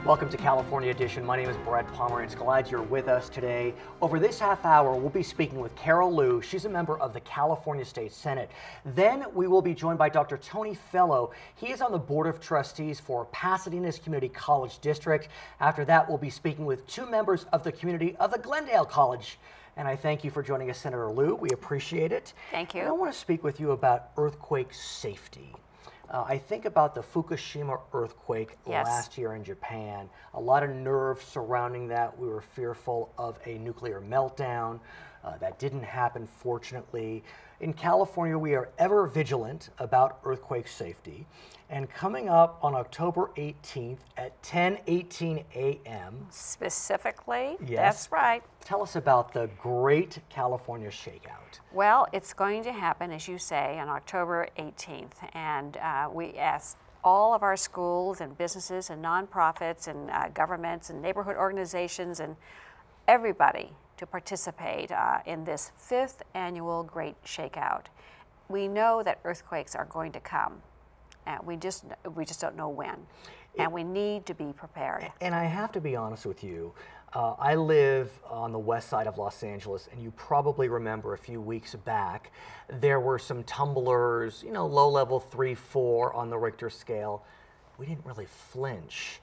Welcome to California Edition. My name is Brad Pomerance. Glad you're with us today. Over this half hour, we'll be speaking with Carol Liu. She's a member of the California State Senate. Then we will be joined by Dr. Tony Fellow. He is on the Board of Trustees for Pasadena's Community College District. After that, we'll be speaking with two members of the community of the Glendale College. And I thank you for joining us, Senator Liu. We appreciate it. Thank you. And I want to speak with you about earthquake safety. I think about the Fukushima earthquake last year in Japan. A lot of nerves surrounding that. We were fearful of a nuclear meltdown. That didn't happen, fortunately. In California, we are ever vigilant about earthquake safety. And coming up on October 18th at 10:18 a.m. Specifically? Yes. That's right. Tell us about the Great California Shakeout. Well, it's going to happen, as you say, on October 18th. And we ask all of our schools and businesses and nonprofits and governments and neighborhood organizations and everybody to participate in this 5th annual Great Shakeout. We know that earthquakes are going to come. We just don't know when, and we need to be prepared. And I have to be honest with you. I live on the west side of Los Angeles, and you probably remember a few weeks back, there were some tumblers, you know, low level 3, 4 on the Richter scale. We didn't really flinch.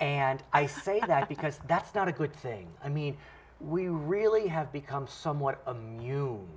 And I say that because that's not a good thing. I mean, we really have become somewhat immune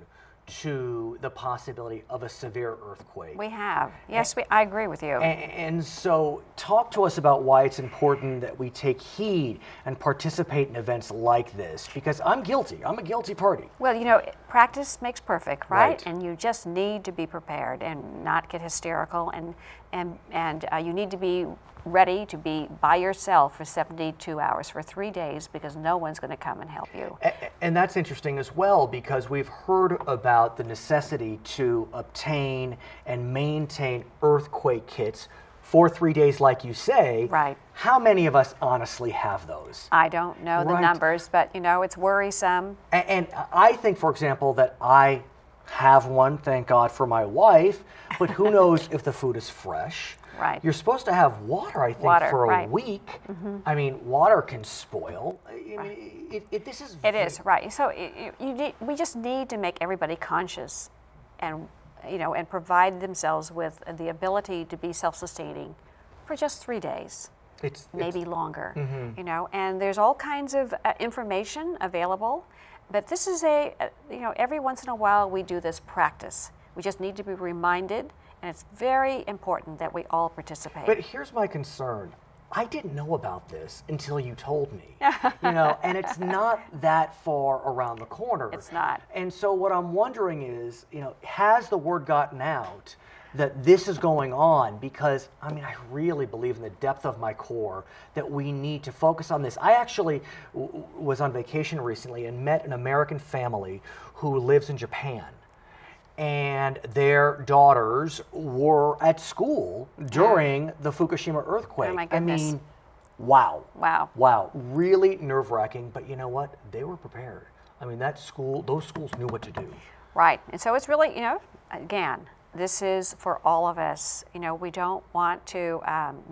to the possibility of a severe earthquake. We have. Yes, I agree with you. And so talk to us about why it's important that we take heed and participate in events like this, because I'm guilty. I'm a guilty party. Well, you know, practice makes perfect, right? And you just need to be prepared and not get hysterical, and you need to be ready to be by yourself for 72 hours, for 3 days, because no one's going to come and help you. And that's interesting as well, because we've heard about the necessity to obtain and maintain earthquake kits for 3 days, like you say. Right. How many of us honestly have those? I don't know the numbers, but you know, it's worrisome. And I think, for example, that I have one, thank God for my wife, but who knows if the food is fresh. Right. You're supposed to have water, I think, for a week. I mean, water can spoil. This is. It is right. So we just need to make everybody conscious, and and provide themselves with the ability to be self-sustaining for just 3 days. Maybe longer. And there's all kinds of information available, but this is every once in a while we do this practice. We just need to be reminded. And it's very important that we all participate. But here's my concern. I didn't know about this until you told me. And it's not that far around the corner. It's not. And so what I'm wondering is, has the word gotten out that this is going on? Because, I mean, I really believe in the depth of my core that we need to focus on this. I actually was on vacation recently and met an American family who lives in Japan. And their daughters were at school during the Fukushima earthquake. Oh my goodness. I mean, wow. Wow. Wow. Really nerve-wracking, but you know what? They were prepared. I mean, those schools knew what to do. Right. And so it's really, again, this is for all of us. We don't want to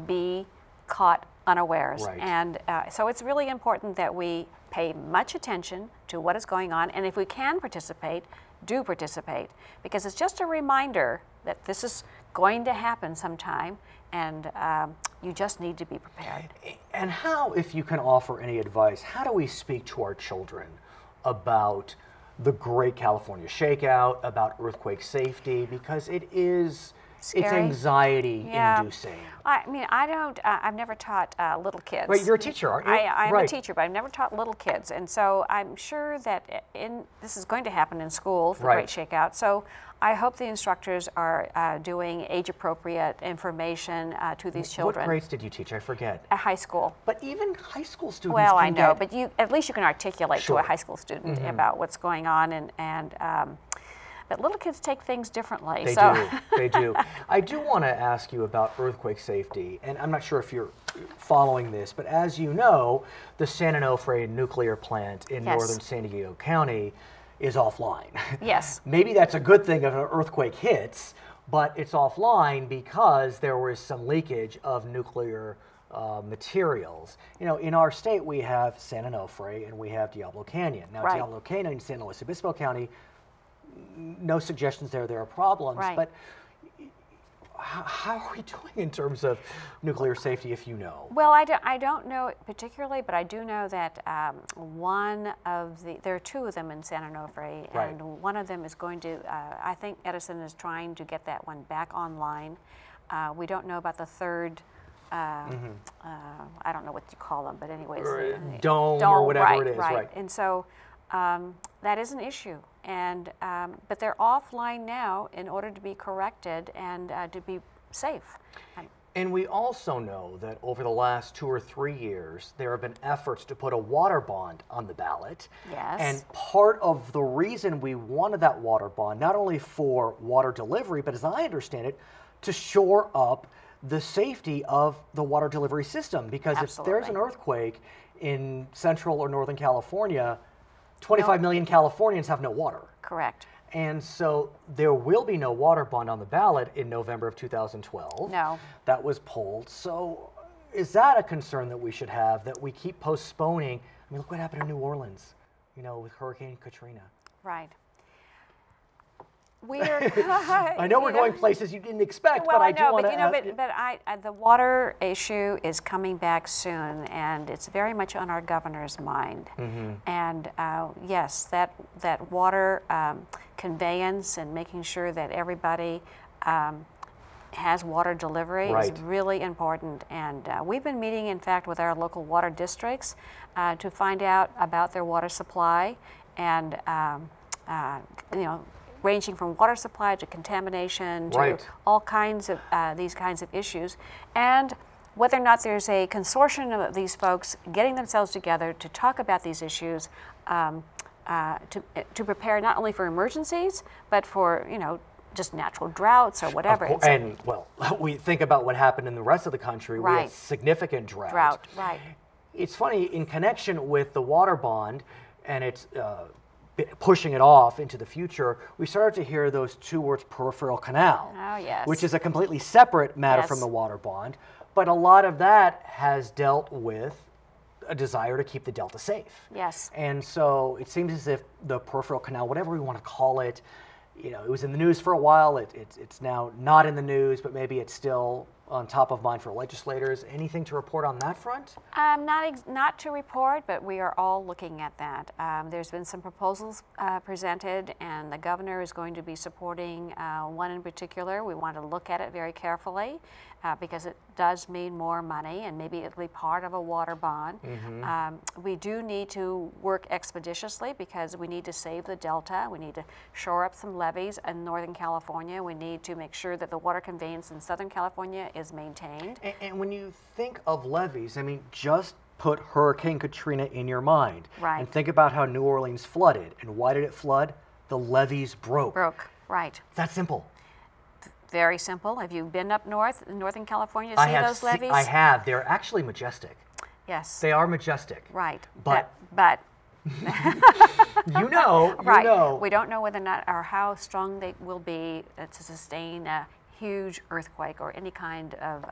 be caught unawares. Right. And so it's really important that we pay much attention to what is going on, and if we can participate, do participate, because it's just a reminder that this is going to happen sometime, and you just need to be prepared. And how, if you can offer any advice, how do we speak to our children about the Great California Shakeout, about earthquake safety, because it is scary. It's anxiety inducing. I mean, I've never taught little kids. Right, you're a teacher, aren't you? I'm a teacher, but I've never taught little kids. And so I'm sure that this is going to happen in school for Great Shakeout. So I hope the instructors are doing age-appropriate information to these children. What grades did you teach? I forget. At high school. But even high school students Well, I know, but at least you can articulate to a high school student about what's going on, but little kids take things differently. They do. They do. I do want to ask you about earthquake safety, and I'm not sure if you're following this, but as you know, the San Onofre nuclear plant in northern San Diego County is offline. Yes. Maybe that's a good thing if an earthquake hits, but it's offline because there was some leakage of nuclear materials. You know, in our state we have San Onofre and we have Diablo Canyon. Now, Right. Diablo Canyon in San Luis Obispo County, no suggestions there are problems, Right. but how are we doing in terms of nuclear safety, if you know? Well, I don't know particularly, but I do know that there are two of them in San Onofre, Right. and one of them is going to, I think Edison is trying to get that one back online. We don't know about the third, I don't know what you call them, but anyways. Dome or whatever right, it is, right. And so that is an issue. And, but they're offline now in order to be corrected and to be safe. And we also know that over the last 2 or 3 years, there have been efforts to put a water bond on the ballot. Yes. And part of the reason we wanted that water bond, not only for water delivery, but as I understand it, to shore up the safety of the water delivery system. Because Absolutely. if there's an earthquake in Central or Northern California, 25 million Californians have no water. Correct. And so there will be no water bond on the ballot in November of 2012. No. That was pulled. So is that a concern that we should have, that we keep postponing? I mean, look what happened in New Orleans, you know, with Hurricane Katrina. Right. We're I know we're going places you didn't expect, well, but I do know, want but to. you know, but the water issue is coming back soon, and it's very much on our governor's mind. And yes, that water conveyance and making sure that everybody has water delivery Right. is really important. And we've been meeting, in fact, with our local water districts to find out about their water supply and you know, ranging from water supply to contamination to Right. all kinds of these kinds of issues, and whether or not there's a consortium of these folks getting themselves together to talk about these issues, to prepare not only for emergencies but for, you know, just natural droughts or whatever. And well, we think about what happened in the rest of the country. We Right. had significant drought. Right. It's funny, in connection with the water bond and its pushing it off into the future, we started to hear those two words, peripheral canal. Oh, yes. Which is a completely separate matter Yes. from the water bond. But a lot of that has dealt with a desire to keep the Delta safe. Yes. And so it seems as if the peripheral canal, whatever we want to call it, you know, it was in the news for a while. It's now not in the news, but maybe it's still on top of mind for legislators. Anything to report on that front? Not to report, but we are all looking at that. There's been some proposals presented, and the governor is going to be supporting one in particular. We want to look at it very carefully because it does mean more money, and maybe it'll be part of a water bond. We do need to work expeditiously because we need to save the Delta. We need to shore up some levees in Northern California. We need to make sure that the water conveyance in Southern California is maintained. And when you think of levees, I mean, just put Hurricane Katrina in your mind. Right. And think about how New Orleans flooded. And why did it flood? The levees broke. Right. It's that simple. Very simple. Have you been up north, in Northern California, to I see have those levees? I have. They're actually majestic. Yes. They are majestic. Right. But you know. We don't know whether or not or how strong they will be to sustain a huge earthquake or any kind of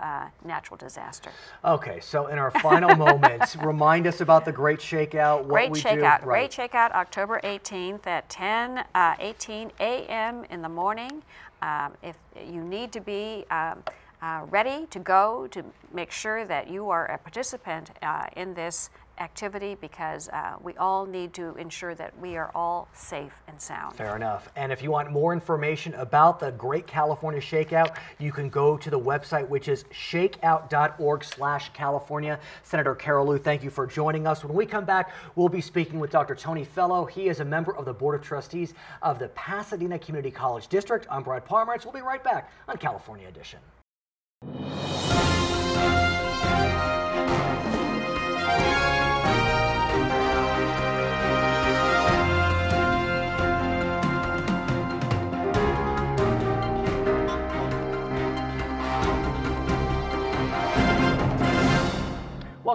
natural disaster. Okay, so in our final moments, remind us about the Great Shakeout. Great Shakeout, October 18th at 10:18 a.m. in the morning. If you need to be ready to go, to make sure that you are a participant in this activity, because we all need to ensure that we are all safe and sound. Fair enough. And if you want more information about the Great California Shakeout, you can go to the website, which is shakeout.org/California. Senator Carol Liu, thank you for joining us. When we come back, we'll be speaking with Dr. Tony Fellow. He is a member of the Board of Trustees of the Pasadena Community College District. I'm Brad Pomerance. We'll be right back on California Edition.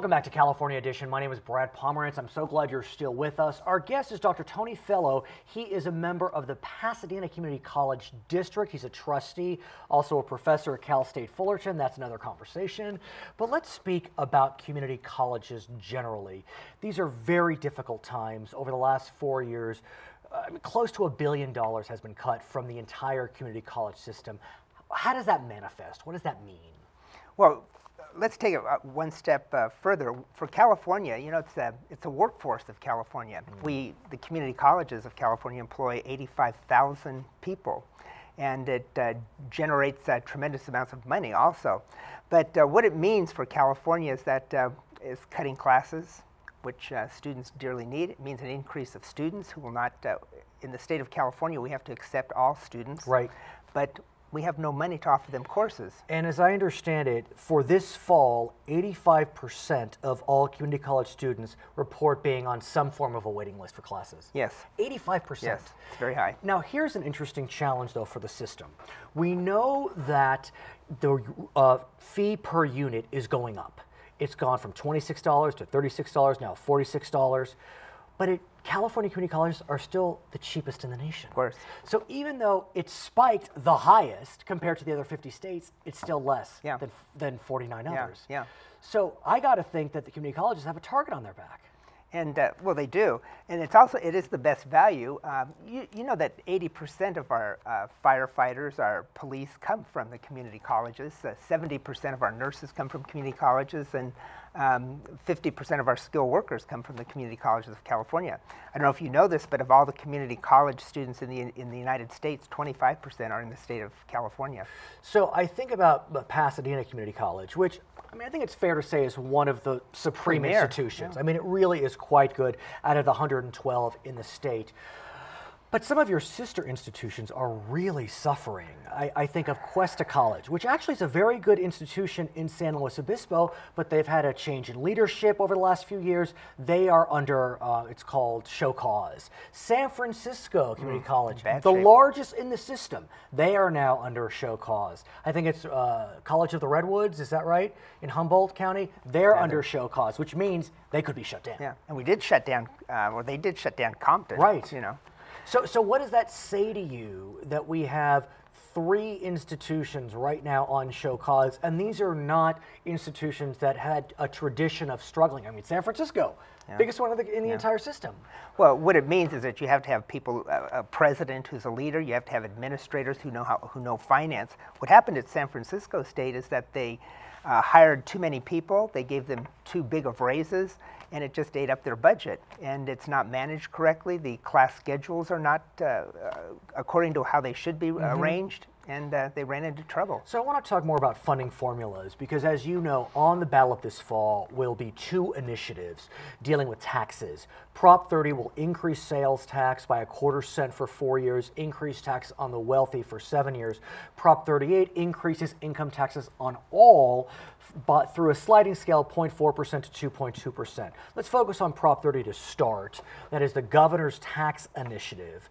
Welcome back to California Edition. My name is Brad Pomerance. I'm so glad you're still with us. Our guest is Dr. Tony Fellow. He is a member of the Pasadena Community College District. He's a trustee, also a professor at Cal State Fullerton. That's another conversation. But let's speak about community colleges generally. These are very difficult times. Over the last 4 years, close to $1 billion has been cut from the entire community college system. How does that manifest? What does that mean? Well, let's take it one step further. For California, you know, it's a workforce of California. The community colleges of California employ 85,000 people, and it generates tremendous amounts of money also. But what it means for California is that is cutting classes, which students dearly need. It means an increase of students who will not, in the state of California, we have to accept all students. Right. But we have no money to offer them courses. And as I understand it, for this fall, 85% of all community college students report being on some form of a waiting list for classes. Yes. 85%. Yes, it's very high. Now, here's an interesting challenge, though, for the system. We know that the fee per unit is going up. It's gone from $26 to $36, now $46. But California community colleges are still the cheapest in the nation. Of course. So even though it spiked the highest compared to the other 50 states, it's still less than 49 others. Yeah. So I got to think that the community colleges have a target on their back. And well, they do, and it is the best value. You know that 80% of our firefighters, our police, come from the community colleges. 70% of our nurses come from community colleges, and 50% of our skilled workers come from the community colleges of California. I don't know if you know this, but of all the community college students in the United States, 25% are in the state of California. So I think about Pasadena Community College, which I think it's fair to say is one of the supreme institutions. Yeah. I mean, it really is quite good out of the 112 in the state. But some of your sister institutions are really suffering. I think of Cuesta College, which actually is a very good institution in San Luis Obispo, but they've had a change in leadership over the last few years. They are under, it's called show cause. San Francisco Community College, the largest in the system, they are now under show cause. I think it's College of the Redwoods, is that right? In Humboldt County, they're under show cause, which means they could be shut down. Yeah, and we did shut down, or they did shut down Compton. Right. You know. So what does that say to you that we have 3 institutions right now on show cause, and these are not institutions that had a tradition of struggling? I mean, San Francisco, biggest one in the entire system. Well, what it means is that you have to have people, a president who's a leader. You have to have administrators who know finance. What happened at San Francisco State is that they hired too many people. They gave them too big of raises, and it just ate up their budget. And it's not managed correctly. The class schedules are not according to how they should be arranged, and they ran into trouble. So I want to talk more about funding formulas, because as you know, on the ballot this fall will be 2 initiatives dealing with taxes. Prop 30 will increase sales tax by 1/4 cent for 4 years, increase tax on the wealthy for 7 years. Prop 38 increases income taxes on all, but through a sliding scale, 0.4% to 2.2%. Let's focus on Prop 30 to start. That is the governor's tax initiative.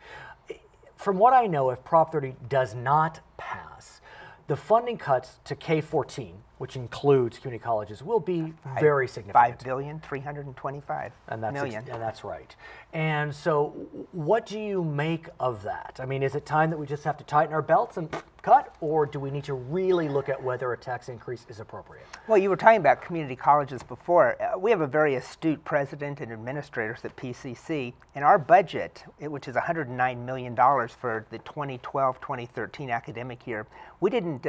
From what I know, if Prop 30 does not pass, the funding cuts to K-14, which includes community colleges, will be very significant. $5,325,000,000. And that's right. And so what do you make of that? I mean, is it time that we just have to tighten our belts and cut, or do we need to really look at whether a tax increase is appropriate? Well, you were talking about community colleges before. We have a very astute president and administrators at PCC, and our budget, which is $109 million for the 2012-2013 academic year, we didn't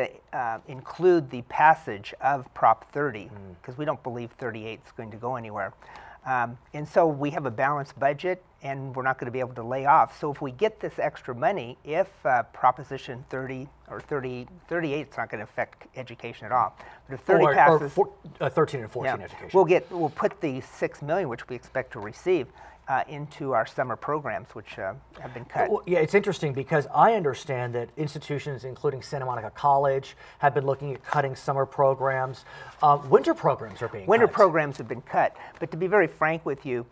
include the passage of Prop 30 because we don't believe 38 is going to go anywhere. And so we have a balanced budget, and we're not going to be able to lay off. So if we get this extra money, if Proposition 30 or 38 is not going to affect education at all. But if 30 passes, 13 and 14 education. We'll put the $6 million, which we expect to receive, into our summer programs, which have been cut. Well, yeah, it's interesting because I understand that institutions, including Santa Monica College, have been looking at cutting summer programs. Winter programs are being cut. Winter programs have been cut. But to be very frank with you,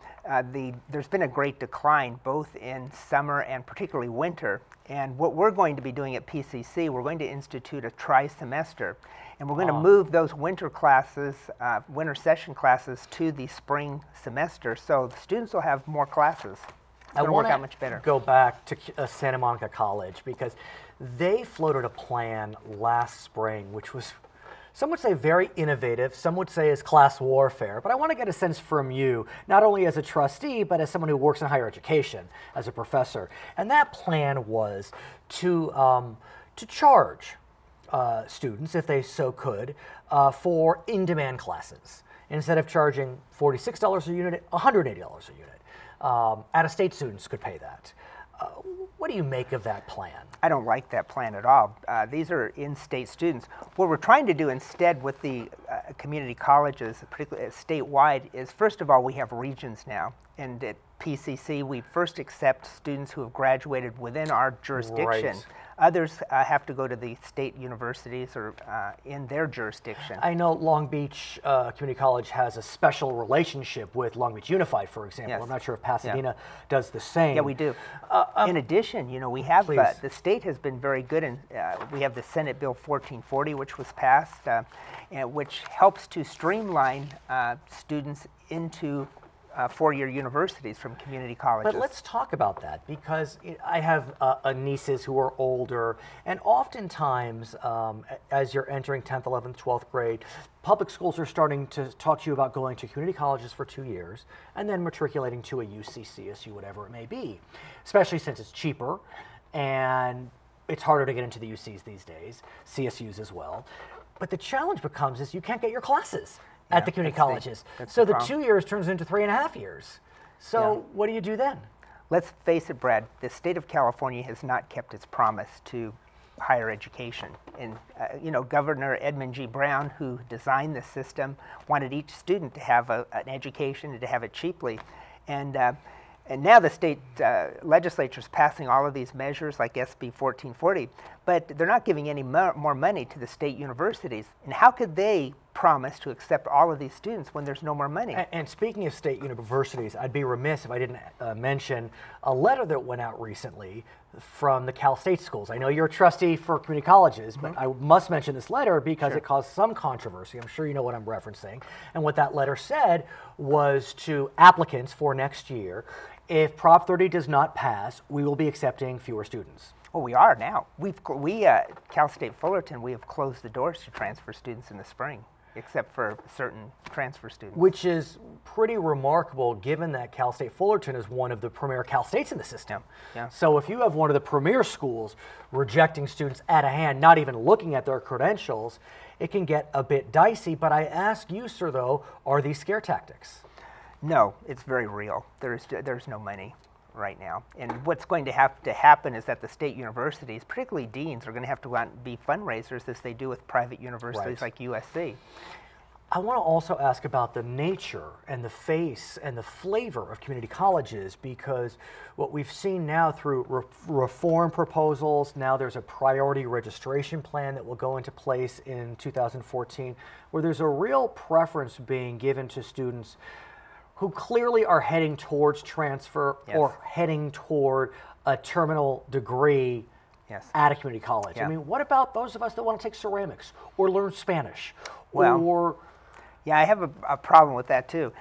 there's been a great decline both in summer and particularly winter. And what we're going to be doing at PCC, we're going to institute a tri-semester. And we're going to move those winter classes, winter session classes, to the spring semester, so the students will have more classes. It's going to work out much better. Go back to Santa Monica College, because they floated a plan last spring, which was, some would say very innovative, some would say is class warfare, but I want to get a sense from you, not only as a trustee, but as someone who works in higher education, as a professor. And that plan was to charge students, if they so could, for in-demand classes. Instead of charging $46 a unit, $180 a unit. Out-of-state students could pay that. What do you make of that plan? I don't like that plan at all. These are in-state students. What we're trying to do instead with the community colleges, particularly statewide, is first of all, we have regions now. And at PCC, we first accept students who have graduated within our jurisdiction. Right. Others have to go to the state universities or in their jurisdiction. I know Long Beach Community College has a special relationship with Long Beach Unified, for example. Yes. I'm not sure if Pasadena does the same. Yeah, we do. In addition, you know, we have the state has been very good, and we have the Senate Bill 1440, which was passed, and which helps to streamline students into four-year universities from community colleges. But let's talk about that, because I have nieces who are older, and oftentimes as you're entering 10th, 11th, 12th grade, public schools are starting to talk to you about going to community colleges for 2 years and then matriculating to a UC, CSU, whatever it may be, especially since it's cheaper and it's harder to get into the UCs these days, CSUs as well. But the challenge becomes is you can't get your classes at the community colleges. So the 2 years turns into 3.5 years. So what do you do then? Let's face it, Brad, the state of California has not kept its promise to higher education. And you know, Governor Edmund G. Brown, who designed this system, wanted each student to have an education and to have it cheaply. And now the state legislature is passing all of these measures like SB 1440, but they're not giving any more money to the state universities. And how could they promise to accept all of these students when there's no more money? And speaking of state universities, I'd be remiss if I didn't mention a letter that went out recently from the Cal State schools. I know you're a trustee for community colleges, but I must mention this letter because it caused some controversy. I'm sure you know what I'm referencing. And what that letter said was to applicants for next year, if Prop 30 does not pass, we will be accepting fewer students. Well, we are now. We Cal State Fullerton, we have closed the doors to transfer students in the spring, except for certain transfer students. Which is pretty remarkable, given that Cal State Fullerton is one of the premier Cal States in the system. So if you have one of the premier schools rejecting students out of hand, not even looking at their credentials, it can get a bit dicey. But I ask you, sir, though, are these scare tactics? No, it's very real. There's no money right now. And what's going to have to happen is that the state universities, particularly deans, are going to have to go out and be fundraisers as they do with private universities like USC. I want to also ask about the nature and the face and the flavor of community colleges, because what we've seen now through reform proposals, now there's a priority registration plan that will go into place in 2014, where there's a real preference being given to students who clearly are heading towards transfer or heading toward a terminal degree at a community college. I mean, what about those of us that want to take ceramics or learn Spanish? Yeah, I have a problem with that too.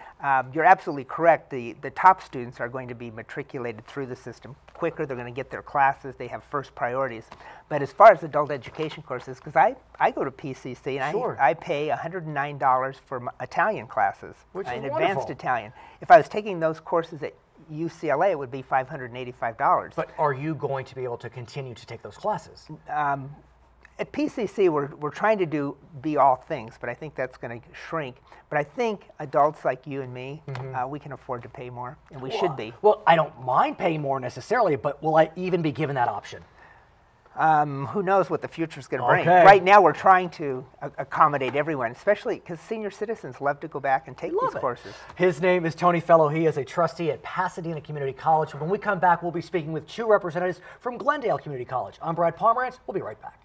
You're absolutely correct. The top students are going to be matriculated through the system quicker. They're going to get their classes. They have first priorities. But as far as adult education courses, because I go to PCC and I pay $109 for my Italian classes, in advanced Italian. If I was taking those courses at UCLA, it would be $585. But are you going to be able to continue to take those classes? At PCC, we're trying to be all things, but I think that's going to shrink. But I think adults like you and me, we can afford to pay more, and we should be. Well, I don't mind paying more necessarily, but will I even be given that option? Who knows what the future is going to bring. Right now, we're trying to accommodate everyone, especially because senior citizens love to go back and take these courses. His name is Tony Fellow. He is a trustee at Pasadena Community College. When we come back, we'll be speaking with two representatives from Glendale Community College. I'm Brad Pomerance. We'll be right back.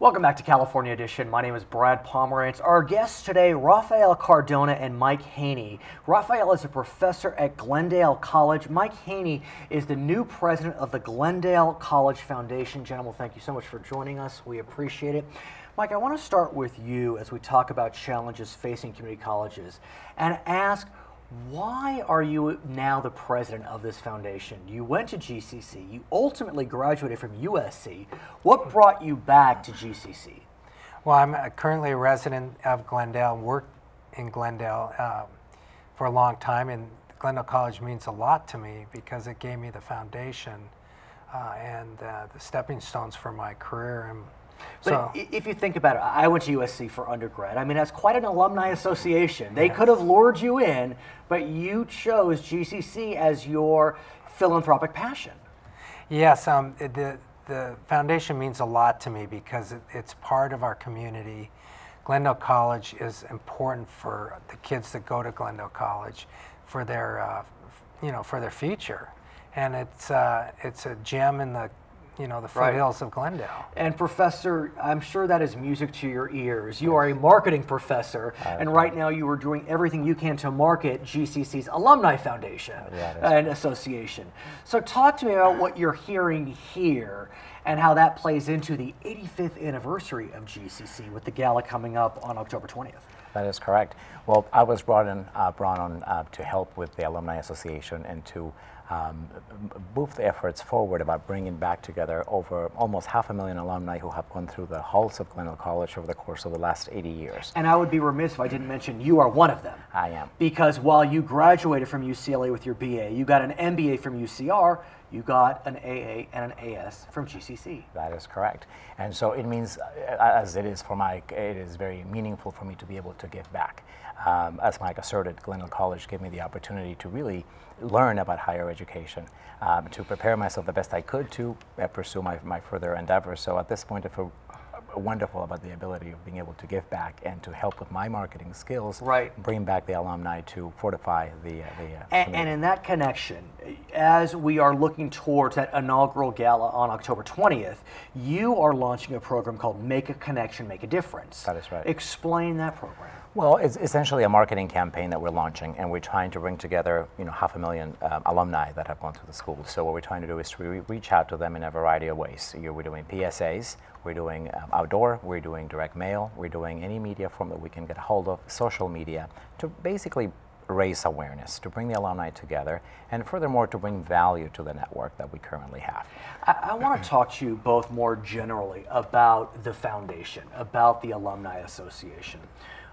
Welcome back to California Edition. My name is Brad Pomerance. Our guests today, Rafael Cardona and Mike Haney. Rafael is a professor at Glendale College. Mike Haney is the new president of the Glendale College Foundation. Gentlemen, thank you so much for joining us. We appreciate it. Mike, I want to start with you as we talk about challenges facing community colleges and ask, why are you now the president of this foundation? You went to GCC. You ultimately graduated from USC. What brought you back to GCC? Well, I'm currently a resident of Glendale, worked in Glendale for a long time, and Glendale College means a lot to me because it gave me the foundation and the stepping stones for my career. And but if you think about it, I went to USC for undergrad. I mean, that's quite an alumni association. They could have lured you in, but you chose GCC as your philanthropic passion. Yes, the foundation means a lot to me because it's part of our community. Glendale College is important for the kids that go to Glendale College for their, for their future, and it's a gem in the the foothills of Glendale. And Professor, I'm sure that is music to your ears. You are a marketing professor, and right now you are doing everything you can to market GCC's Alumni Foundation and Association. So talk to me about what you're hearing here and how that plays into the 85th anniversary of GCC with the gala coming up on October 20th. That is correct. Well, I was brought on to help with the Alumni Association and to move the efforts forward about bringing back together over almost 500,000 alumni who have gone through the halls of Glendale College over the course of the last 80 years. And I would be remiss if I didn't mention you are one of them. I am. Because while you graduated from UCLA with your BA, you got an MBA from UCR, you got an AA and an AS from GCC. That is correct. And so it means, as it is for Mike, it is very meaningful for me to be able to give back. As Mike asserted, Glendale College gave me the opportunity to really learn about higher education, to prepare myself the best I could to pursue my further endeavors. So at this point, I feel wonderful about the ability of being able to give back and to help with my marketing skills, bring back the alumni to fortify the and in that connection, as we are looking towards that inaugural gala on October 20th, you are launching a program called Make a Connection, Make a Difference. That is right. Explain that program. Well, it's essentially a marketing campaign that we're launching, and we're trying to bring together 500,000 alumni that have gone to the school. So what we're trying to do is to reach out to them in a variety of ways. We're doing PSAs, we're doing outdoor, we're doing direct mail, we're doing any media form that we can get a hold of, social media, to basically raise awareness, to bring the alumni together, and furthermore to bring value to the network that we currently have. I want to talk to you both more generally about the foundation, about the Alumni Association.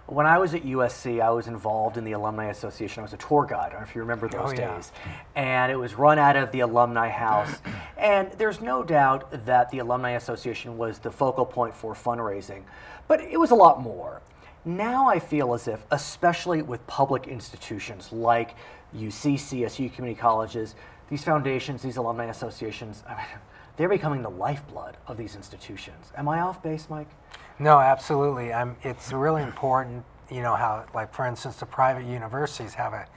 When I was at USC, I was involved in the Alumni Association. I was a tour guide. I don't know if you remember those days. And it was run out of the Alumni House. And there's no doubt that the Alumni Association was the focal point for fundraising, but it was a lot more. Now I feel as if, especially with public institutions like UC, CSU, community colleges, these foundations, these alumni associations, they're becoming the lifeblood of these institutions. Am I off base, Mike? No, absolutely. It's really important, how, like, for instance, the private universities have a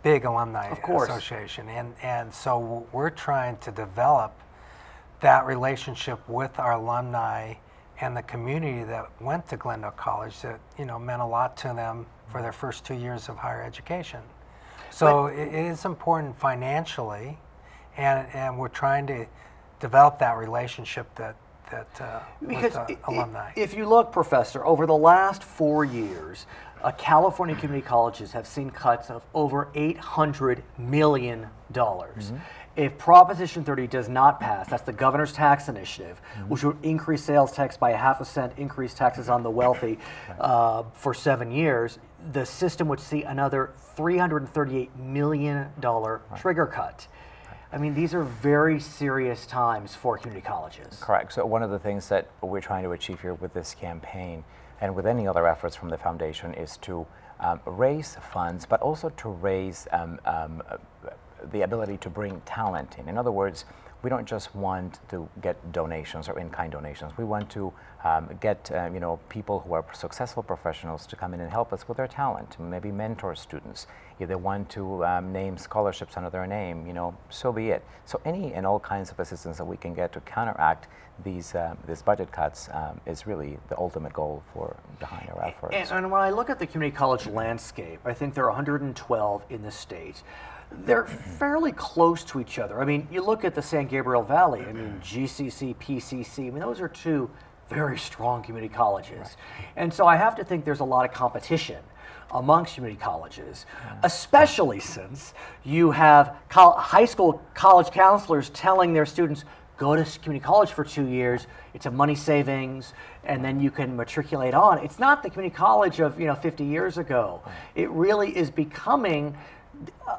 big alumni association. And so we're trying to develop that relationship with our alumni and the community that went to Glendale College that, meant a lot to them for their first 2 years of higher education. So it is important financially, and we're trying to develop that relationship with alumni. If you look, Professor, over the last 4 years, California community colleges have seen cuts of over $800 million. If Proposition 30 does not pass, that's the governor's tax initiative, which would increase sales tax by 0.5 cent, increase taxes on the wealthy for 7 years, the system would see another $338 million trigger cut. I mean, these are very serious times for community colleges. Correct. So one of the things that we're trying to achieve here with this campaign and with any other efforts from the foundation is to raise funds, but also to raise the ability to bring talent in. In other words, we don't just want to get donations or in-kind donations. We want to get people who are successful professionals to come in and help us with their talent, maybe mentor students. If they want to name scholarships under their name, so be it. So any and all kinds of assistance that we can get to counteract these budget cuts is really the ultimate goal behind our efforts. And when I look at the community college landscape, I think there are 112 in the state. They're fairly close to each other. I mean, you look at the San Gabriel Valley, I mean, GCC, PCC, I mean, those are two very strong community colleges. Right. And so I have to think there's a lot of competition amongst community colleges, especially since you have high school college counselors telling their students, go to community college for 2 years, it's a money savings, and then you can matriculate on. It's not the community college of 50 years ago. It really is becoming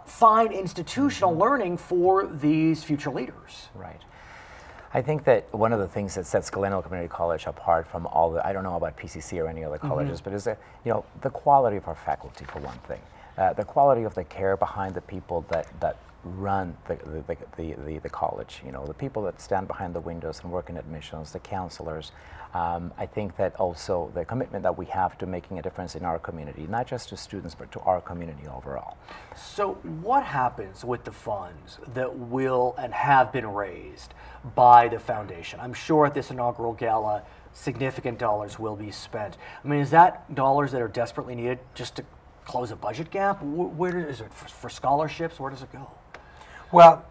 fine institutional learning for these future leaders. Right. I think that one of the things that sets Glendale Community College apart from all the, I don't know about PCC or any other colleges, but is that, the quality of our faculty, for one thing. The quality of the care behind the people that run the college, the people that stand behind the windows and work in admissions, the counselors. I think that also the commitment that we have to making a difference in our community, not just to students, but to our community overall. So what happens with the funds that will and have been raised by the foundation? I'm sure at this inaugural gala, significant dollars will be spent. I mean, is that dollars that are desperately needed just to close a budget gap? Where is it for scholarships? Where does it go? Well,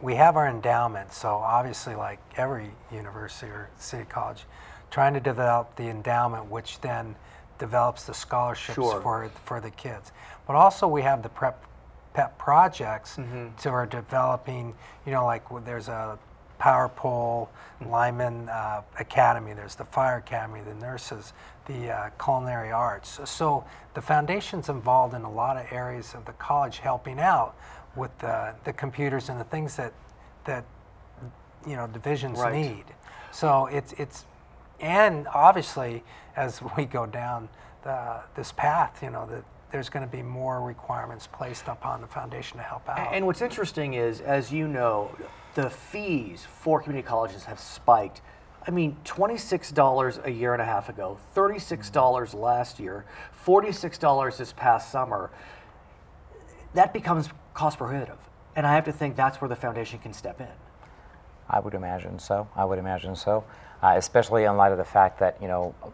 we have our endowment, so obviously, like every university or city college, trying to develop the endowment, which then develops the scholarships for the kids. But also we have the PEP projects to are developing, like there's a power pole, lineman academy, there's the fire academy, the nurses, the culinary arts. So the foundation's involved in a lot of areas of the college helping out with the computers and the things that divisions need. So it's and obviously as we go down this path, that there's going to be more requirements placed upon the foundation to help out. And what's interesting is, as you know, the fees for community colleges have spiked. I mean, $26 a year and a half ago, $36 last year, $46 this past summer. That becomes cost prohibitive. And I have to think that's where the foundation can step in. I would imagine so. I would imagine so. Especially in light of the fact that,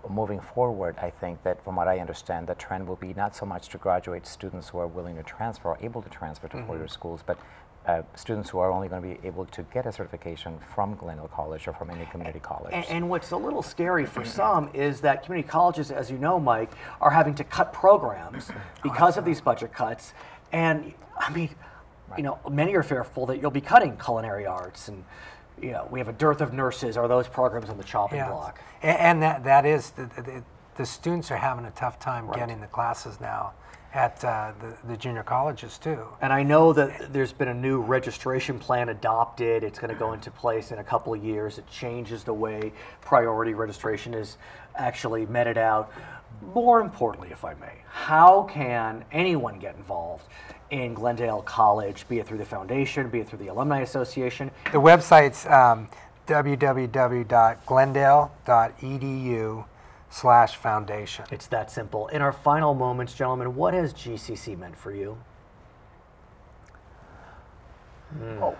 moving forward, I think that from what I understand, the trend will be not so much to graduate students who are willing to transfer or able to transfer to four-year schools, but students who are only going to be able to get a certification from Glendale College or from any community college. And what's a little scary for some is that community colleges, as you know, Mike, are having to cut programs because of these budget cuts. And I mean, many are fearful that you'll be cutting culinary arts, and we have a dearth of nurses. Are those programs on the chopping block? And that is the students are having a tough time getting the classes now at the junior colleges too. And I know that there's been a new registration plan adopted. It's going to go into place in a couple of years. It changes the way priority registration is actually meted out. More importantly, if I may, how can anyone get involved in Glendale College, be it through the foundation, be it through the Alumni Association? The website's www.glendale.edu/foundation. It's that simple. In our final moments, gentlemen, what has GCC meant for you?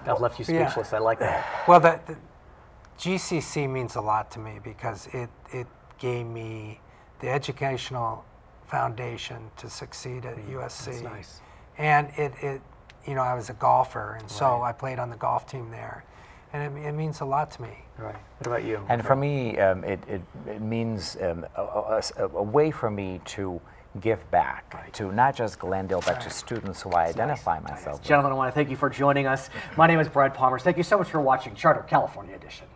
I've left you speechless. I like that. Well, the GCC means a lot to me because it gave me the educational foundation to succeed at USC. That's nice. And I was a golfer, and so I played on the golf team there, and it means a lot to me. Right. What about you? And for me, it means a way for me to give back to not just Glendale, but to students who I identify myself with. Gentlemen, I want to thank you for joining us. My name is Brad Pomerance. Thank you so much for watching Charter California Edition.